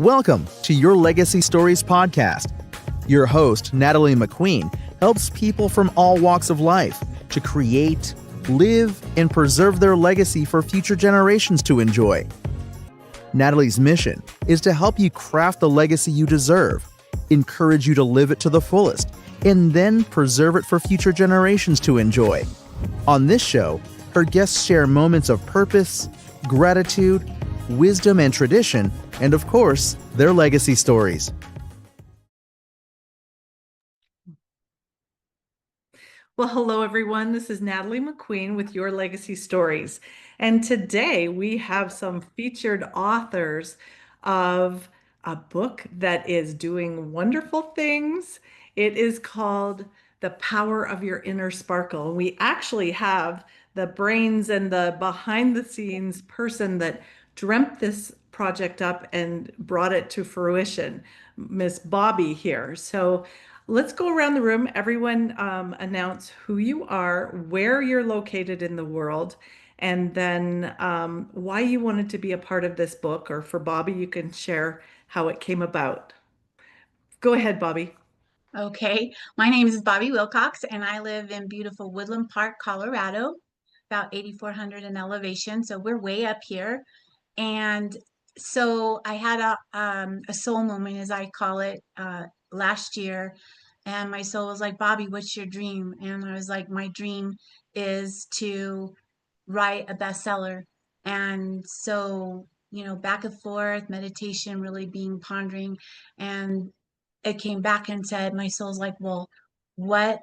Welcome to Your Legacy Stories podcast. Your host, Natalie McQueen, helps people from all walks of life to create, live, and preserve their legacy for future generations to enjoy. Natalie's mission is to help you craft the legacy you deserve, encourage you to live it to the fullest, and then preserve it for future generations to enjoy. On this show, her guests share moments of purpose, gratitude, wisdom, and tradition, and of course, their legacy stories. Well, hello, everyone. This is Natalie McQueen with Your Legacy Stories. And today we have some featured authors of a book that is doing wonderful things. It is called The Power of Your Inner Sparkle. We actually have the brains and the behind the scenes person that dreamt this project up and brought it to fruition, Miss Bobbi here. So let's go around the room. Everyone announce who you are, where you're located in the world, and then why you wanted to be a part of this book. Or for Bobbi, you can share how it came about. Go ahead, Bobbi. Okay, my name is Bobbi Wilcox, and I live in beautiful Woodland Park, Colorado, about 8,400 in elevation. So we're way up here. And so I had a soul moment, as I call it, last year. And my soul was like, Bobbi, what's your dream? And I was like, my dream is to write a bestseller. And so, back and forth, meditation, really being pondering. And it came back and said, my soul's like, well, what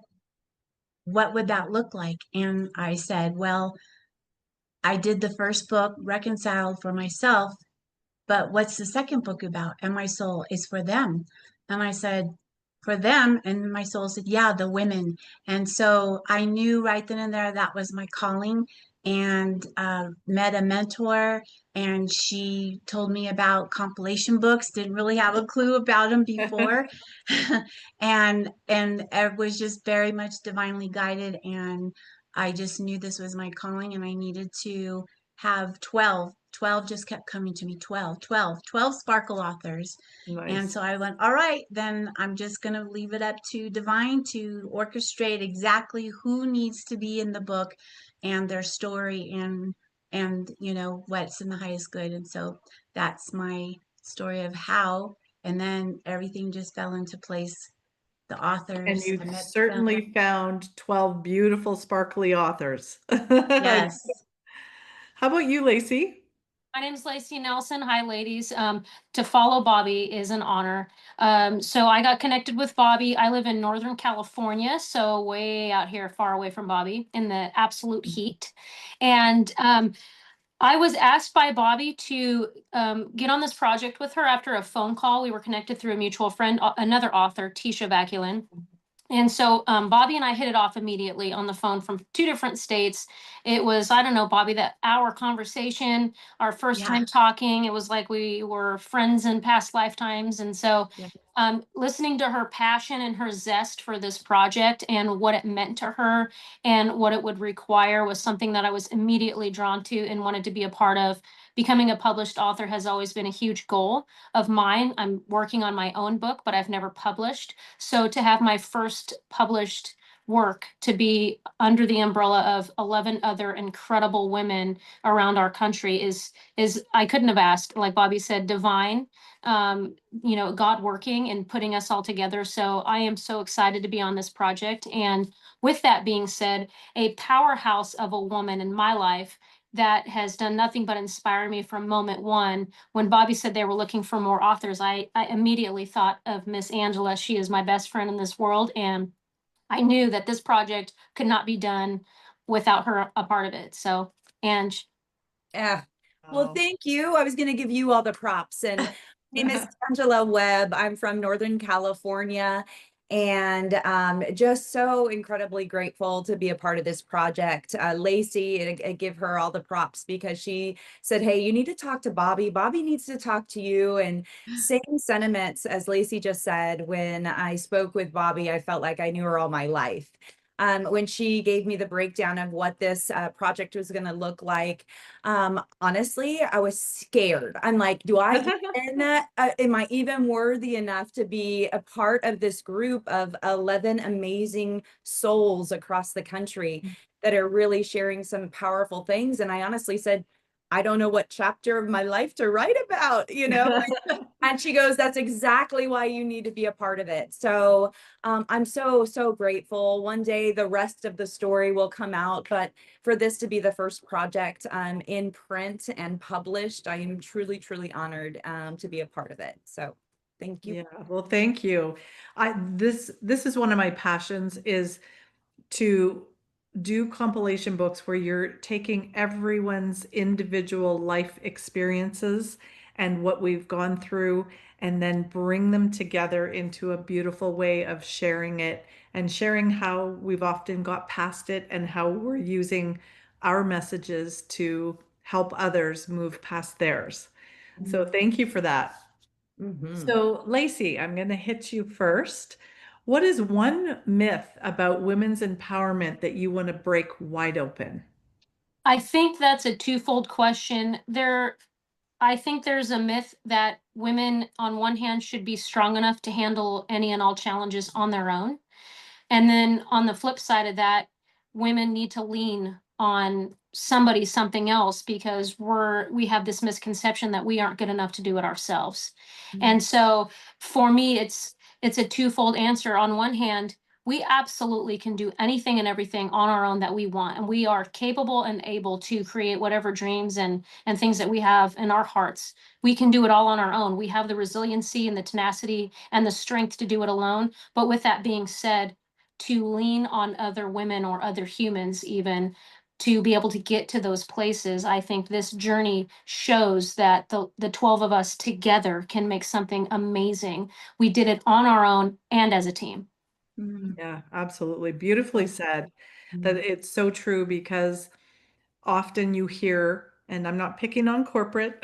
would that look like? And I said, well, I did the first book, Reconciled, for myself, but what's the second book about? And my soul is for them. And I said, for them. And my soul said, yeah, the women. And so I knew right then and there that was my calling, and met a mentor, and she told me about compilation books. Didn't really have a clue about them before. and it was just very much divinely guided, and I just knew this was my calling, and I needed to have 12 just kept coming to me. 12 Sparkle authors. Nice. And so I went, all right, then I'm just going to leave it up to divine to orchestrate exactly who needs to be in the book and their story, and what's in the highest good. And so that's my story of how, and then everything just fell into place. The authors. And you certainly found 12 beautiful, sparkly authors. Yes. How about you, Lacey? My name is Lacey Nelson. Hi, ladies. To follow Bobbi is an honor. So I got connected with Bobbi. I live in Northern California, so way out here, far away from Bobbi, in the absolute heat. And I was asked by Bobbi to get on this project with her after a phone call. We were connected through a mutual friend, another author, Tisha Vaculin. And so Bobbi and I hit it off immediately on the phone from two different states. It was, I don't know, Bobbi, that hour conversation, our first time talking. It was like we were friends in past lifetimes. And so listening to her passion and her zest for this project and what it meant to her and what it would require was something that I was immediately drawn to and wanted to be a part of. Becoming a published author has always been a huge goal of mine. I'm working on my own book, but I've never published. So to have my first published work to be under the umbrella of 11 other incredible women around our country is I couldn't have asked. Like Bobbi said, divine, God working and putting us all together. So I am so excited to be on this project. And with that being said, a powerhouse of a woman in my life that has done nothing but inspire me from moment one. When Bobbi said they were looking for more authors, I immediately thought of Miss Angela. She is my best friend in this world. And I knew that this project could not be done without her a part of it. So, Ange. Yeah. Well, thank you. I was going to give you all the props. And my name is Angela Webb. I'm from Northern California, and just so incredibly grateful to be a part of this project. Lacey, I give her all the props because she said, hey, you need to talk to Bobbi. Bobbi needs to talk to you. And same sentiments as Lacey just said. When I spoke with Bobbi, I felt like I knew her all my life. when she gave me the breakdown of what this project was going to look like, honestly, I was scared. I'm like, do I even, am I even worthy enough to be a part of this group of 11 amazing souls across the country that are really sharing some powerful things? And I honestly said, I don't know what chapter of my life to write about, you know? And she goes, that's exactly why you need to be a part of it. So I'm so, so grateful. One day the rest of the story will come out, but for this to be the first project in print and published, I am truly, truly honored to be a part of it. So thank you. Yeah, well, thank you. This is one of my passions, is to do compilation books where you're taking everyone's individual life experiences and what we've gone through, and then bring them together into a beautiful way of sharing it, and sharing how we've often got past it and how we're using our messages to help others move past theirs. So thank you for that. So, Lacey, I'm going to hit you first. What is one myth about women's empowerment that you want to break wide open? I think that's a twofold question. I think there's a myth that women, on one hand, should be strong enough to handle any and all challenges on their own. And then on the flip side of that, women need to lean on somebody, something else, because we have this misconception that we aren't good enough to do it ourselves. And so for me, it's a twofold answer. On one hand, we absolutely can do anything and everything on our own that we want, and we are capable and able to create whatever dreams and things that we have in our hearts. We can do it all on our own. We have the resiliency and the tenacity and the strength to do it alone. But with that being said, to lean on other women or other humans even to be able to get to those places, I think this journey shows that the 12 of us together can make something amazing. We did it on our own and as a team. Yeah, absolutely. Beautifully said. That it's so true, because often you hear, and I'm not picking on corporate,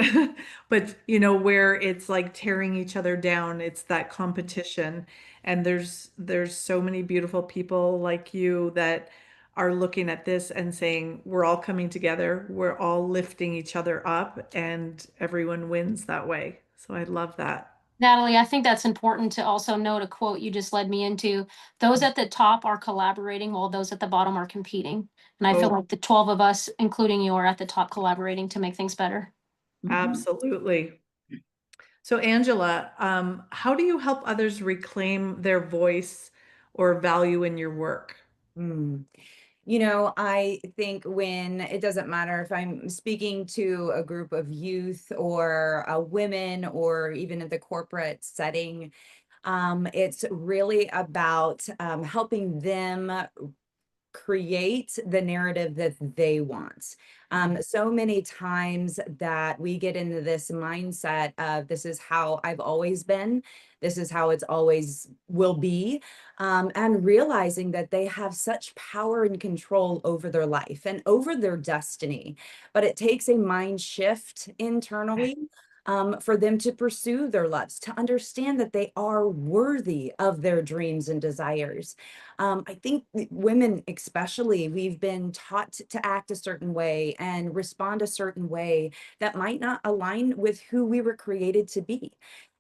but where it's like tearing each other down, it's that competition. And there's so many beautiful people like you that are looking at this and saying, we're all coming together, we're all lifting each other up, and everyone wins that way. So I love that. Natalie, I think that's important to also note a quote you just led me into. Those at the top are collaborating while those at the bottom are competing. And I feel Oh, like the 12 of us, including you, are at the top collaborating to make things better. absolutely. So Angela, how do you help others reclaim their voice or value in your work? You know, I think when it doesn't matter if I'm speaking to a group of youth or women or even in the corporate setting, it's really about helping them create the narrative that they want. So many times that we get into this mindset of this is how I've always been, this is how it's always will be, and realizing that they have such power and control over their life and over their destiny. But it takes a mind shift internally for them to pursue their loves, to understand that they are worthy of their dreams and desires. I think women, especially, we've been taught to act a certain way and respond a certain way that might not align with who we were created to be.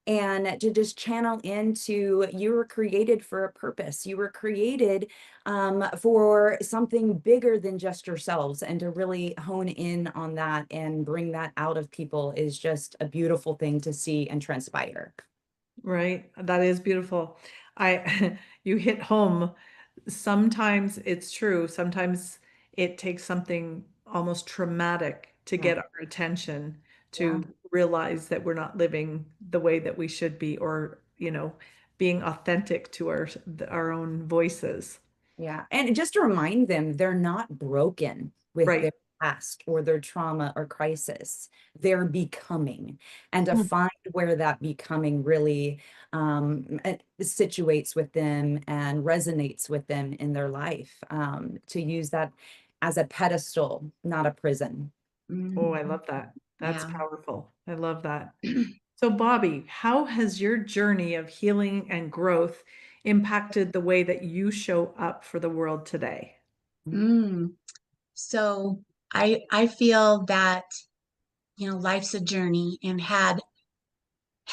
And to just channel into you were created for a purpose. You were created for something bigger than just yourselves. And to really hone in on that and bring that out of people is just a beautiful thing to see and transpire. Right? That is beautiful. You hit home. Sometimes it's true. Sometimes it takes something almost traumatic to Yeah. get our attention, Yeah. to realize that we're not living the way that we should be, or, being authentic to our own voices. Yeah. And just to remind them, they're not broken with Right. their past or their trauma or crisis. They're becoming. And to Mm. find where that becoming really situates with them and resonates with them in their life, to use that as a pedestal, not a prison. Oh, I love that. That's Yeah. powerful. I love that. So, Bobbi, how has your journey of healing and growth impacted the way that you show up for the world today? So I feel that, life's a journey, and had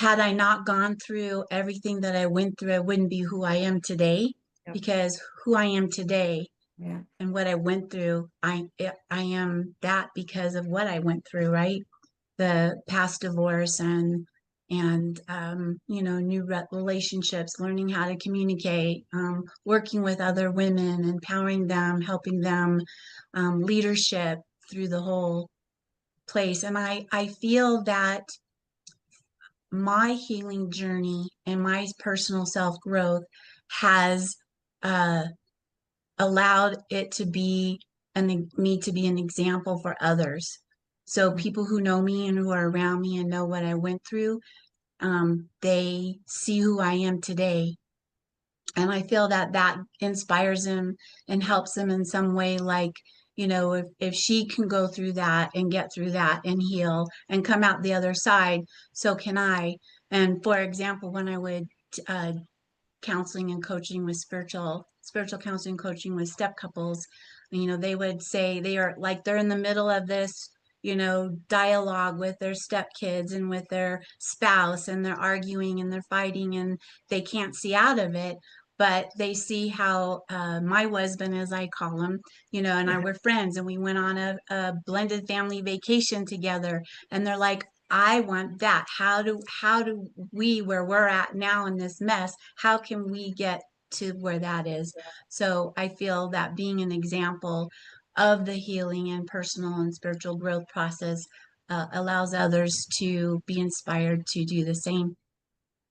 I not gone through everything that I went through, I wouldn't be who I am today. Yep. Because who I am today Yeah. and what I went through, I am that because of what I went through, right? The past divorce and new relationships, learning how to communicate, working with other women, empowering them, helping them, leadership through the whole place. And I feel that my healing journey and my personal self-growth has allowed it to be me to be an example for others. So people who know me and who are around me and know what I went through, they see who I am today. And I feel that that inspires them and helps them in some way. Like, if she can go through that and get through that and heal and come out the other side, so can I. And for example, when I would counseling and coaching with spiritual counseling, coaching with step couples, they would say they're in the middle of this, dialogue with their stepkids and with their spouse, and they're arguing and they're fighting and they can't see out of it. But they see how my husband, as I call him, and I were friends, and we went on a blended family vacation together. And they're like, I want that. How do we, where we're at now in this mess, how can we get to where that is? So I feel that being an example of the healing and personal and spiritual growth process allows others to be inspired to do the same.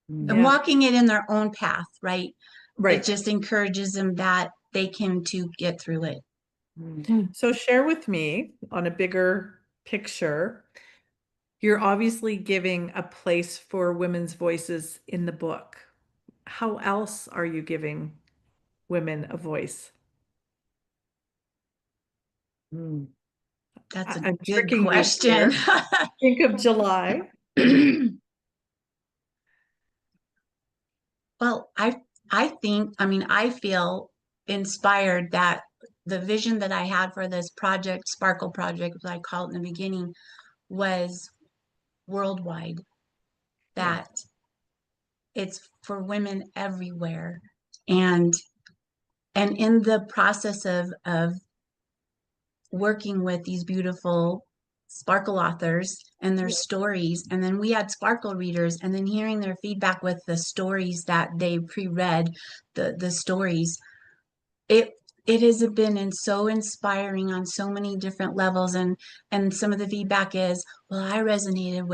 And walking it in their own path, right? It just encourages them that they can too get through it. So share with me on a bigger picture. You're obviously giving a place for women's voices in the book. How else are you giving women a voice? That's a I'm good tricking you question. here. Think of July. Well, I feel inspired that the vision that I had for this project, Sparkle Project, as I call it in the beginning, was worldwide. That it's for women everywhere. And in the process of working with these beautiful Sparkle authors and their stories, and then we had Sparkle readers, and then hearing their feedback with the stories that they pre-read, the stories, it has been so inspiring on so many different levels. And some of the feedback is, well, I resonated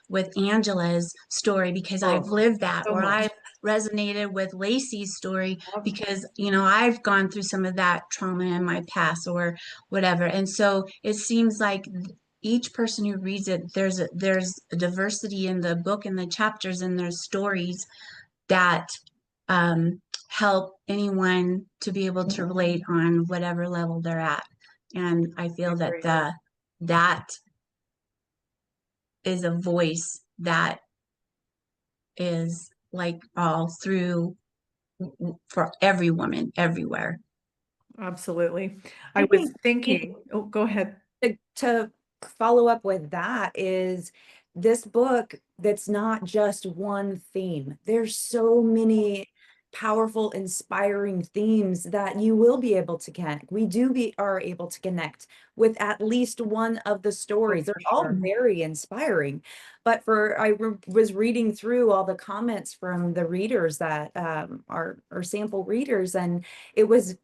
with Angela's story because I've lived that, or I've resonated with Lacey's story because I've gone through some of that trauma in my past or whatever. And so it seems like each person who reads it, there's a diversity in the book and the chapters, and there's stories that help anyone to be able to relate on whatever level they're at. And I feel that that is a voice that is like all through for every woman everywhere. Absolutely. I was thinking, oh, go ahead. To follow up with that is this book that's not just one theme. There's so many powerful, inspiring themes that you will be able to connect. Are able to connect with at least one of the stories. They're all very inspiring. But was reading through all the comments from the readers that are sample readers, and it was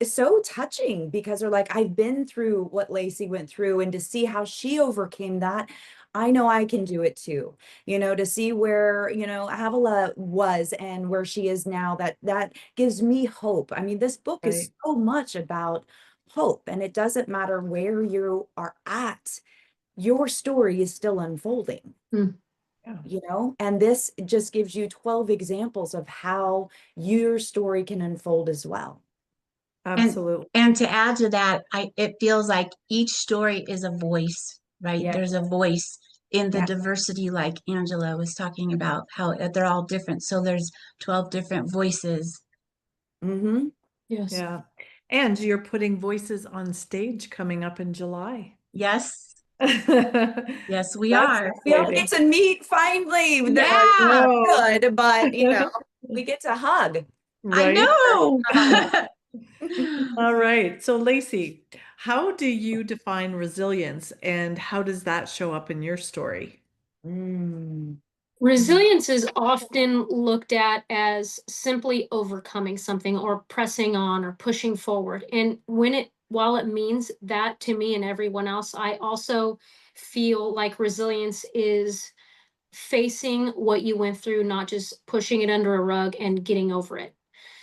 so touching because they're like, I've been through what Lacey went through, and to see how she overcame that, I know I can do it too. To see where, Havilah was and where she is now, that gives me hope. I mean, this book is so much about hope, and it doesn't matter where you are at, your story is still unfolding. And this just gives you 12 examples of how your story can unfold as well. Absolutely. And to add to that, it feels like each story is a voice, right? There's a voice in the Yeah. diversity, like Angela was talking about, how they're all different. So there's 12 different voices. Mm-hmm. Yes. Yeah. And you're putting voices on stage coming up in July. Yes, That's yes, we are. We all get to meet finally. Yeah, Good, but we get to hug. I Right. know. All right. So, Lacey, how do you define resilience and how does that show up in your story? Mm. Resilience is often looked at as simply overcoming something or pressing on or pushing forward. And while it means that to me and everyone else, I also feel like resilience is facing what you went through, not just pushing it under a rug and getting over it.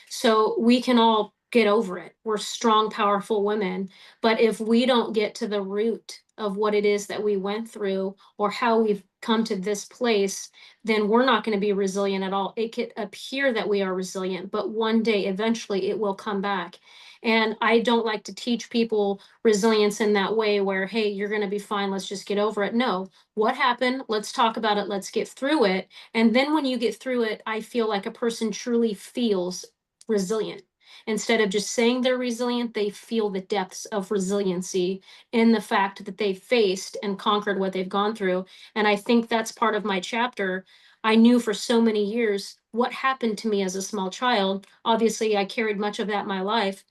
So we can all get over it. We're strong, powerful women. But if we don't get to the root of what it is that we went through or how we've come to this place, then we're not going to be resilient at all. It could appear that we are resilient, but one day, eventually, it will come back. And I don't like to teach people resilience in that way where, hey, you're going to be fine. Let's just get over it. No, what happened? Let's talk about it. Let's get through it. And then when you get through it, I feel like a person truly feels resilient. Instead of just saying they're resilient, they feel the depths of resiliency in the fact that they faced and conquered what they've gone through. And I think that's part of my chapter. I knew for so many years what happened to me as a small child. Obviously, I carried much of that in my life.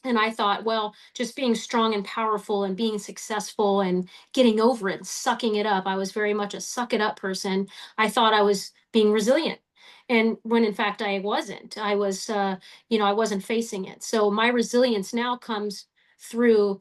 And I thought, well, just being strong and powerful and being successful and getting over it, sucking it up. I was very much a suck it up person. I thought I was being resilient. And when in fact I wasn't, I wasn't facing it. So my resilience now comes through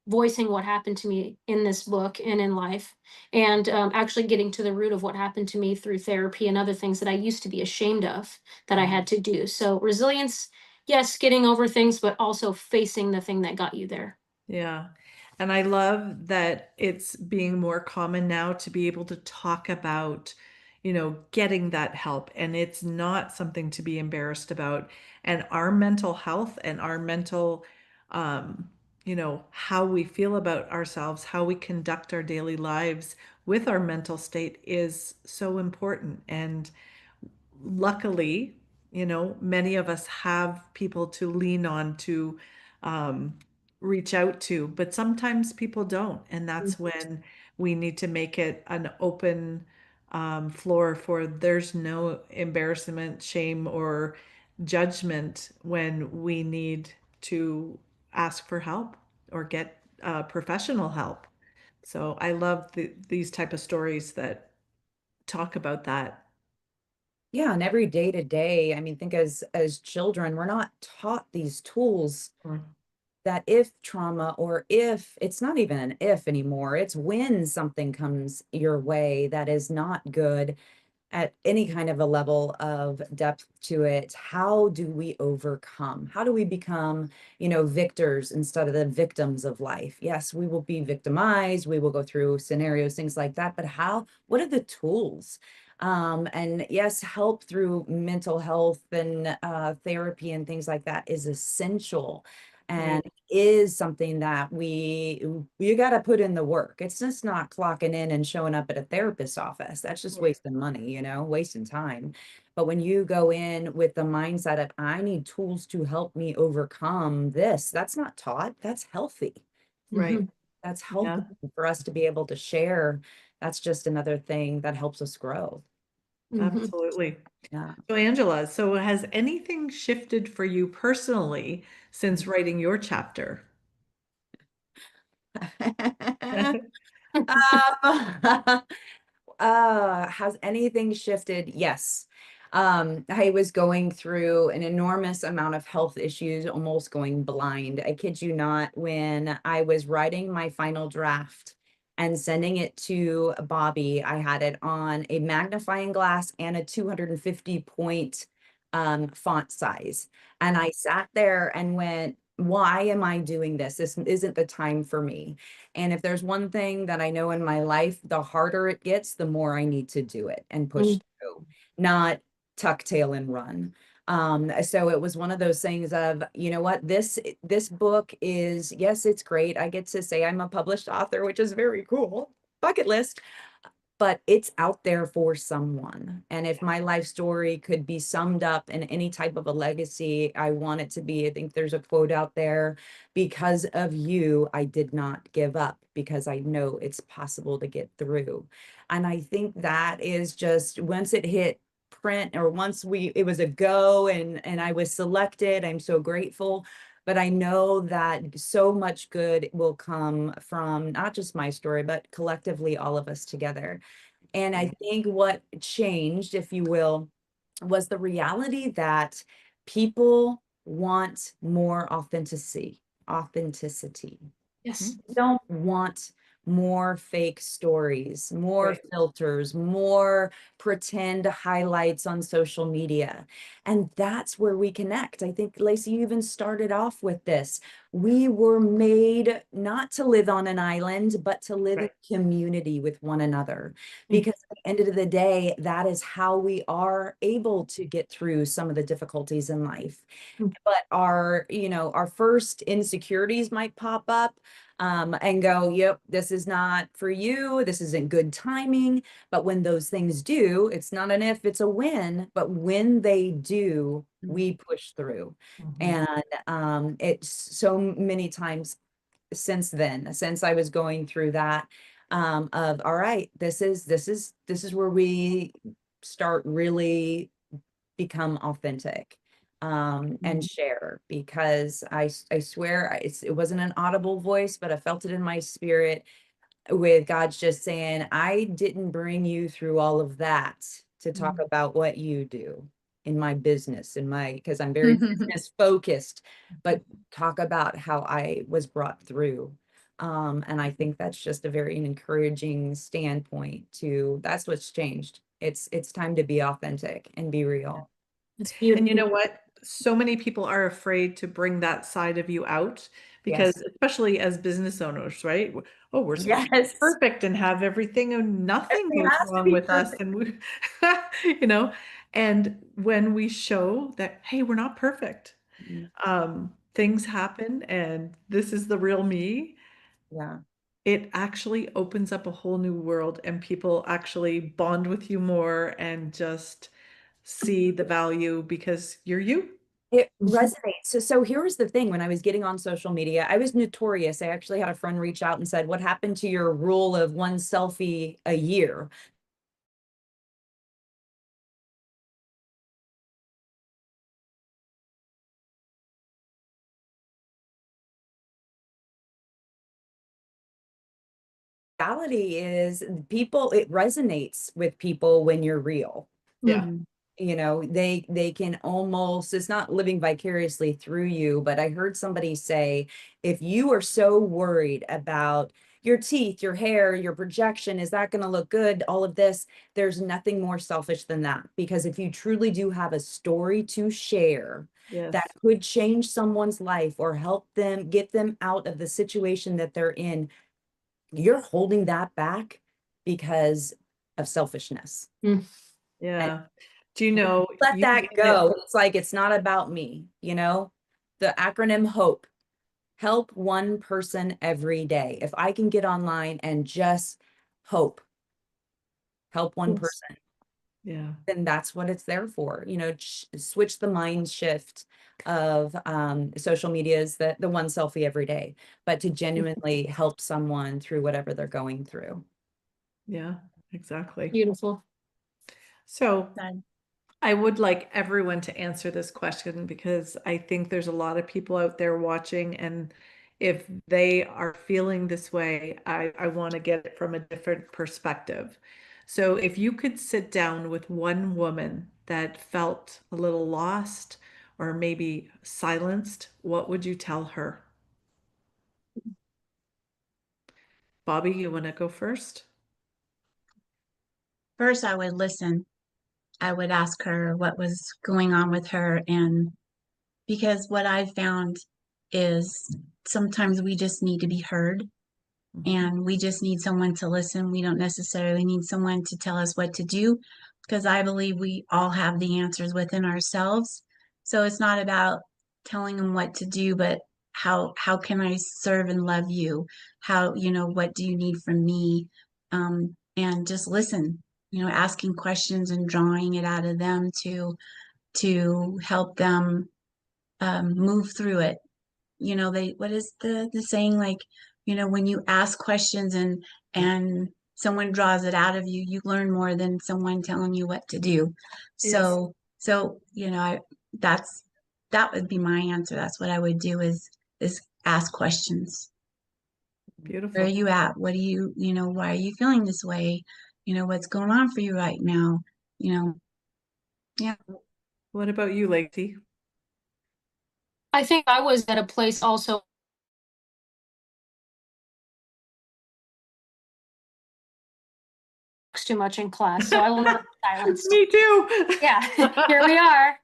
voicing what happened to me in this book and in life, and actually getting to the root of what happened to me through therapy and other things that I used to be ashamed of that I had to do. So resilience, yes, getting over things, but also facing the thing that got you there. Yeah. And I love that it's being more common now to be able to talk about, getting that help. And it's not something to be embarrassed about. And our mental health and our mental, how we feel about ourselves, how we conduct our daily lives with our mental state is so important. And luckily, many of us have people to lean on to um, reach out to, but sometimes people don't. And that's when we need to make it an open floor for there's no embarrassment, shame, or judgment when we need to ask for help or get professional help. So I love these type of stories that talk about that. Yeah, and every day to day, I mean, think as children, we're not taught these tools that if trauma, or if it's not even an if anymore, it's when something comes your way that is not good at any kind of a level of depth to it, how do we overcome? How do we become, victors instead of the victims of life? Yes, we will be victimized, we will go through scenarios, things like that, but what are the tools? And yes, help through mental health and therapy and things like that is essential, and is something that you got to put in the work. It's just not clocking in and showing up at a therapist's office. That's just wasting money, wasting time. But when you go in with the mindset of, I need tools to help me overcome this, that's not taught. That's healthy. Right. That's Yeah. healthy for us to be able to share. That's just another thing that helps us grow. Absolutely. Yeah. So, Angela, has anything shifted for you personally since writing your chapter? Has anything shifted? Yes. I was going through an enormous amount of health issues, almost going blind. I kid you not, when I was writing my final draft and sending it to Bobbi, I had it on a magnifying glass and a 250 point font size. And I sat there and went, why am I doing this? This isn't the time for me. And if there's one thing that I know in my life, the harder it gets, the more I need to do it and push through, not tuck tail and run. So it was one of those things of, you know what, this book is, yes, it's great. I get to say I'm a published author, which is very cool. Bucket list. but it's out there for someone. And if my life story could be summed up in any type of a legacy, I want it to be, I think there's a quote out there, because of you, I did not give up, because I know it's possible to get through. And I think that is just, once it hit print, or once it was a go, and I was selected, I'm so grateful. But I know that so much good will come from not just my story, but collectively all of us together. And I think what changed, if you will, was the reality that people want more authenticity. Yes. Don't want more fake stories, more Right. filters, more pretend highlights on social media. And that's where we connect. I think, Lacey, you even started off with this. We were made not to live on an island, but to live in Right. community with one another. Mm. Because at the end of the day, that is how we are able to get through some of the difficulties in life. Mm. But our first insecurities might pop up, and go, yep, this is not for you. This isn't good timing. But when those things do, it's not an if, it's a when. But when they do, we push through. And it's so many times since then, since I was going through that, of, all right, this is where we start really become authentic, and share, because I swear it wasn't an audible voice, but I felt it in my spirit, with God's just saying, I didn't bring you through all of that to talk about what you do in my business, because I'm very business focused, but talk about how I was brought through. And I think that's just a very encouraging standpoint that's what's changed. It's time to be authentic and be real. It's And you know beautiful. what? So many people are afraid to bring that side of you out because, Yes. especially as business owners, right? Oh, we're supposed to be Yes. perfect and have everything, and nothing Everything goes has to wrong be with us. perfect. And we, you know, and when we show that, hey, we're not perfect, things happen, and this is the real me, Yeah. it actually opens up a whole new world, and people actually bond with you more and just see the value because you're you. It resonates. So here's the thing. When I was getting on social media, I was notorious. I actually had a friend reach out and said, what happened to your rule of one selfie a year? Reality is, it resonates with people when you're real. Yeah. They can almost, it's not living vicariously through you, but I heard somebody say, if you are so worried about your teeth, your hair, your projection, is that going to look good, all of this, there's nothing more selfish than that. Because if you truly do have a story to share that Yes. could change someone's life or help them get them out of the situation that they're in, you're holding that back because of selfishness. Mm. And Yeah. Do you know let you that made it? go. It's like, it's not about me, the acronym HOPE, help one person every day. If I can get online and just help one Yes. person, Yeah. then that's what it's there for. Switch the mind shift of, social media is the one selfie every day, but to genuinely help someone through whatever they're going through. Yeah, exactly. Beautiful. So Done. I would like everyone to answer this question because I think there's a lot of people out there watching, and if they are feeling this way, I want to get it from a different perspective. So if you could sit down with one woman that felt a little lost or maybe silenced, what would you tell her? Bobbi, you want to go first? First, I would listen. I would ask her what was going on with her. And because what I've found is sometimes we just need to be heard, and we just need someone to listen. We don't necessarily need someone to tell us what to do, because I believe we all have the answers within ourselves. So it's not about telling them what to do, but how can I serve and love you? How, what do you need from me? and just listen, asking questions and drawing it out of them to help them move through it. What is the saying, like, when you ask questions and someone draws it out of you, you learn more than someone telling you what to do. Yes. So that would be my answer. That's what I would do is ask questions. Where are Beautiful. you at? What do why are you feeling this way? What's going on for you right now? Yeah. What about you, Lacey? I think I was at a place also too much in class, so I will not be silenced. Me too. Yeah, here we are.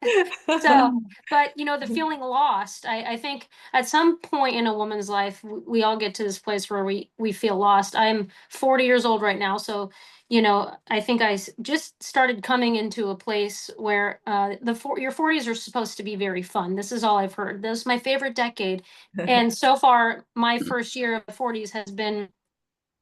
So, but the feeling lost, I think at some point in a woman's life, we all get to this place where we feel lost. I'm 40 years old right now, so I think just started coming into a place where your 40s are supposed to be very fun. This is all I've heard. This is my favorite decade, and so far, my first year of the 40s has been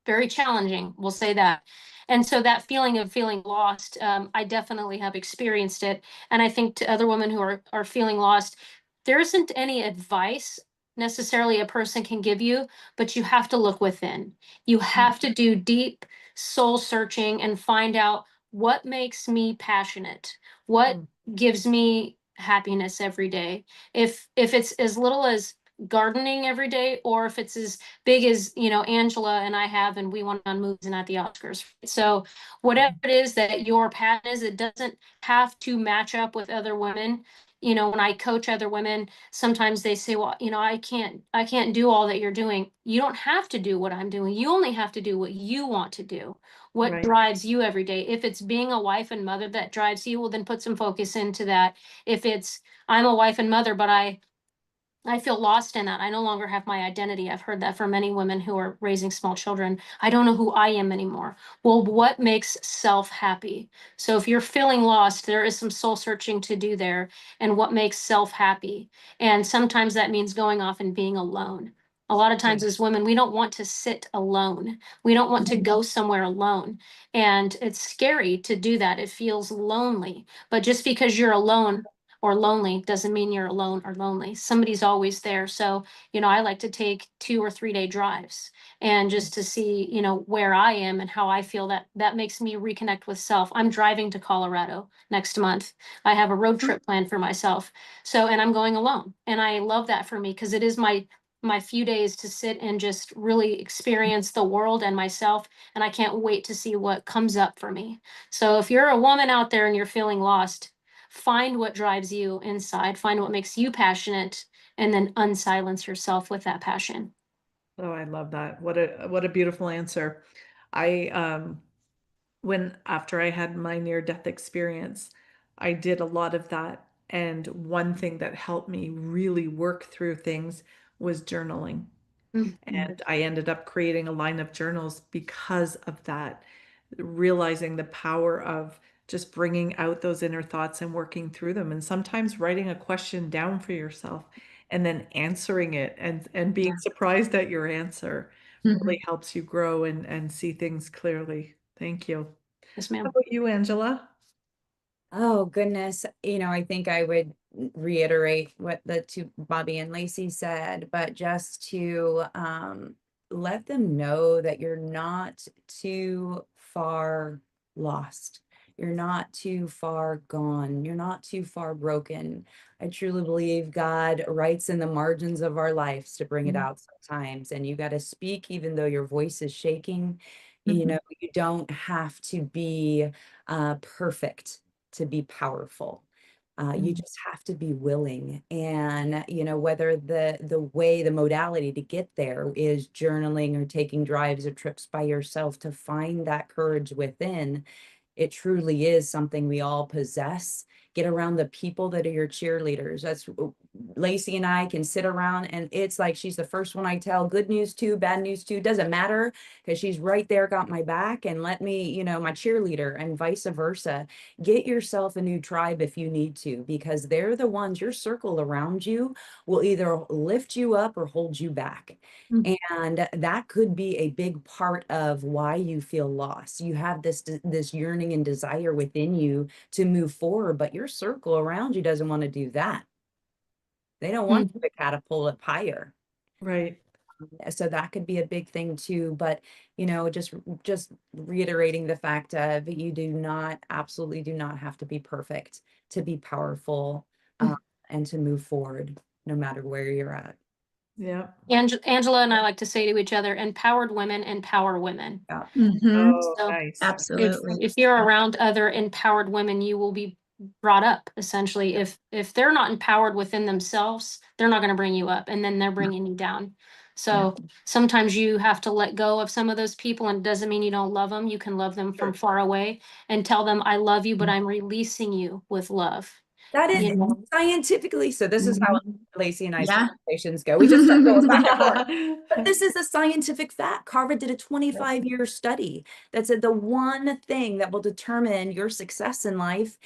very challenging, we'll say that. And so that feeling of feeling lost, I definitely have experienced it. And I think to other women who are feeling lost, there isn't any advice necessarily a person can give you, but you have to look within. You have to do deep soul searching and find out what makes me passionate, what gives me happiness every day. If it's as little as gardening every day, or if it's as big as Angela and I have, and we went on movies and at the Oscars. So whatever it is that your passion is, it doesn't have to match up with other women. When I coach other women, sometimes they say, well, I can't do all that you're doing. You don't have to do what I'm doing. You only have to do what you want to do, what Right. drives you every day. If it's being a wife and mother that drives you, well, then put some focus into that. If it's I'm a wife and mother, but I feel lost in that. I no longer have my identity. I've heard that from many women who are raising small children. I don't know who I am anymore. Well, what makes self happy? So if you're feeling lost, there is some soul searching to do there, and what makes self happy. And sometimes that means going off and being alone. A lot of times as women, we don't want to sit alone. We don't want to go somewhere alone. And it's scary to do that. It feels lonely. But just because you're alone or lonely doesn't mean you're alone or lonely. Somebody's always there. So, I like to take 2 or 3 day drives and just to see, where I am and how I feel. That makes me reconnect with self. I'm driving to Colorado next month. I have a road trip planned for myself. So, and I'm going alone. And I love that for me because it is my few days to sit and just really experience the world and myself. And I can't wait to see what comes up for me. So if you're a woman out there and you're feeling lost, find what drives you inside, find what makes you passionate, and then unsilence yourself with that passion. Oh, I love that. What a beautiful answer. I when after I had my near death experience, I did a lot of that. And one thing that helped me really work through things was journaling. And I ended up creating a line of journals because of that, realizing the power of just bringing out those inner thoughts and working through them. And sometimes writing a question down for yourself and then answering it and being surprised at your answer really helps you grow and see things clearly. Thank you. Yes, How ma'am. about you, Angela? Oh goodness, I think I would reiterate what the two Bobbi and Lacey said, but just to let them know that you're not too far lost. You're not too far gone. You're not too far broken. I truly believe God writes in the margins of our lives to bring it out sometimes, and you got to speak even though your voice is shaking. You don't have to be perfect to be powerful. You just have to be willing. And, whether the modality to get there is journaling or taking drives or trips by yourself to find that courage within, it truly is something we all possess. Get around the people that are your cheerleaders. That's Lacey and I can sit around and it's like she's the first one I tell good news to, bad news to, doesn't matter, because she's right there, got my back, and let me, you know, my cheerleader, and vice versa. Get yourself a new tribe if you need to, because they're the ones, your circle around you will either lift you up or hold you back. And that could be a big part of why you feel lost. You have this yearning and desire within you to move forward, but your circle around you doesn't want to do that. They don't want you to catapult up higher. Right. So that could be a big thing too. But, you know, just reiterating the fact of you absolutely do not have to be perfect to be powerful and to move forward, no matter where you're at. Yeah. Angela and I like to say to each other, empowered women empower women. Yeah. Oh, So nice. Absolutely. if you're around other empowered women, you will be brought up. Essentially, if they're not empowered within themselves, they're not going to bring you up, and then they're bringing you down. So sometimes you have to let go of some of those people, and it doesn't mean you don't love them. You can love them from far away and tell them, I love you, but I'm releasing you with love. That is You know? scientifically. So this is how Lacey and I's Yeah. conversations go. We just start going back and forth. But this is a scientific fact. Harvard did a 25-year study that said the one thing that will determine your success in life,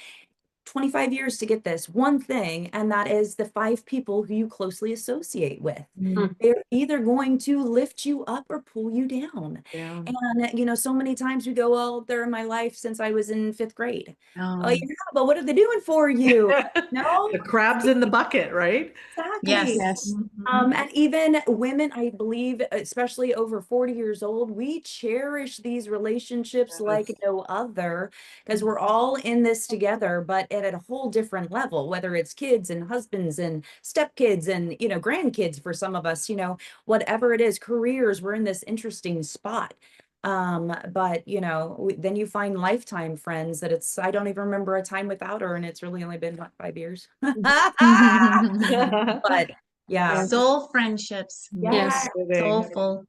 25 years to get this one thing, and that is the 5 people who you closely associate with. They're either going to lift you up or pull you down. Yeah. And, you know, so many times we go, well, they're in my life since I was in 5th grade. Oh, Yeah, but what are they doing for you? No, The crabs in the bucket, right? exactly. yes. And even women, I believe, especially over 40 years old, we cherish these relationships like no other, because we're all in this together, but at a whole different level, whether it's kids and husbands and stepkids and, you know, grandkids for some of us, you know, whatever it is, careers, we're in this interesting spot. But you know, then you find lifetime friends that I don't even remember a time without her, and it's really only been what, 5 years. But yeah. Soul friendships. Yes. Soulful.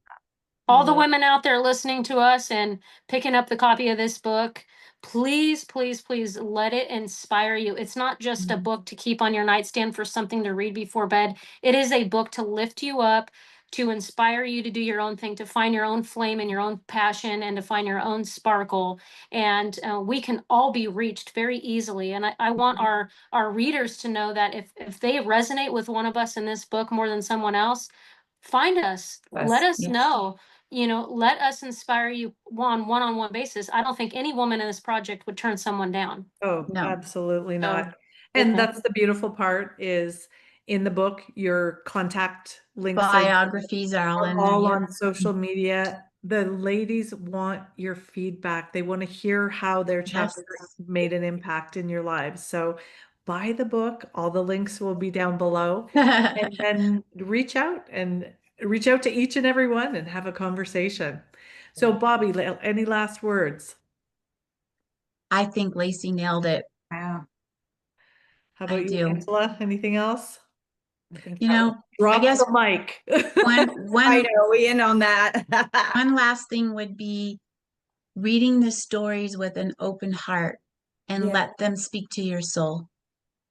All the women out there listening to us and picking up the copy of this book, please, please, please let it inspire you. It's not just a book to keep on your nightstand for something to read before bed. It is a book to lift you up, to inspire you to do your own thing, to find your own flame and your own passion, and to find your own sparkle. And we can all be reached very easily. And I want our readers to know that if they resonate with one of us in this book more than someone else, find us, let us know. You know, let us inspire you on one-on-one basis. I don't think any woman in this project would turn someone down. Oh, No. absolutely No. not. And that's the beautiful part is in the book, your contact links Biographies are all in there. all Yeah. on social media. The ladies want your feedback. They want to hear how their chapter made an impact in your lives. So buy the book. All the links will be down below. And then reach out to each and every one and have a conversation. So Bobbi, any last words? I think Lacey nailed it. Wow. How about I you, do. Angela? Anything else? You know, Drop I guess the mic. I one know, we in on that. one last thing would be reading the stories with an open heart and Yeah. let them speak to your soul.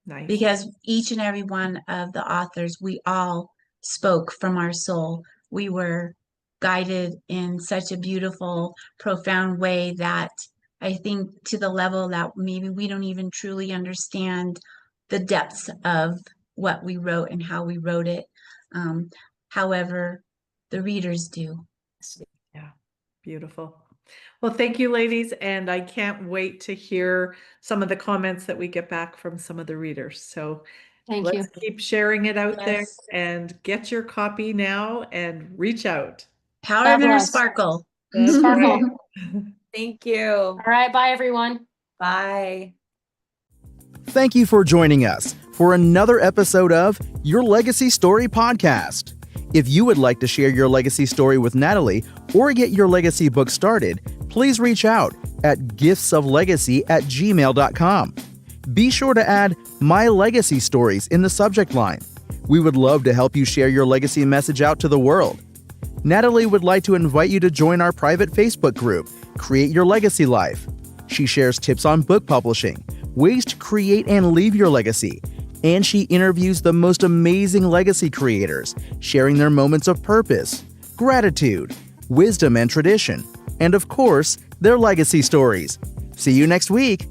Nice. Because each and every one of the authors, we all spoke from our soul. We were guided in such a beautiful, profound way that I think to the level that maybe we don't even truly understand the depths of what we wrote and how we wrote it. However, the readers do. Yeah, beautiful. Well, thank you, ladies. And I can't wait to hear some of the comments that we get back from some of the readers. So Thank you. let's keep sharing it out there Yes. and get your copy now and reach out. Power God of inner bless. sparkle. That's Sparkle. right. Thank you. All right. Bye, everyone. Bye. Thank you for joining us for another episode of Your Legacy Story Podcast. If you would like to share your legacy story with Natalie or get your legacy book started, please reach out at giftsoflegacy@gmail.com. Be sure to add My Legacy Stories in the subject line. We would love to help you share your legacy message out to the world. Natalie would like to invite you to join our private Facebook group, Create Your Legacy Life. She shares tips on book publishing, ways to create and leave your legacy. And she interviews the most amazing legacy creators, sharing their moments of purpose, gratitude, wisdom, and tradition, and of course, their legacy stories. See you next week.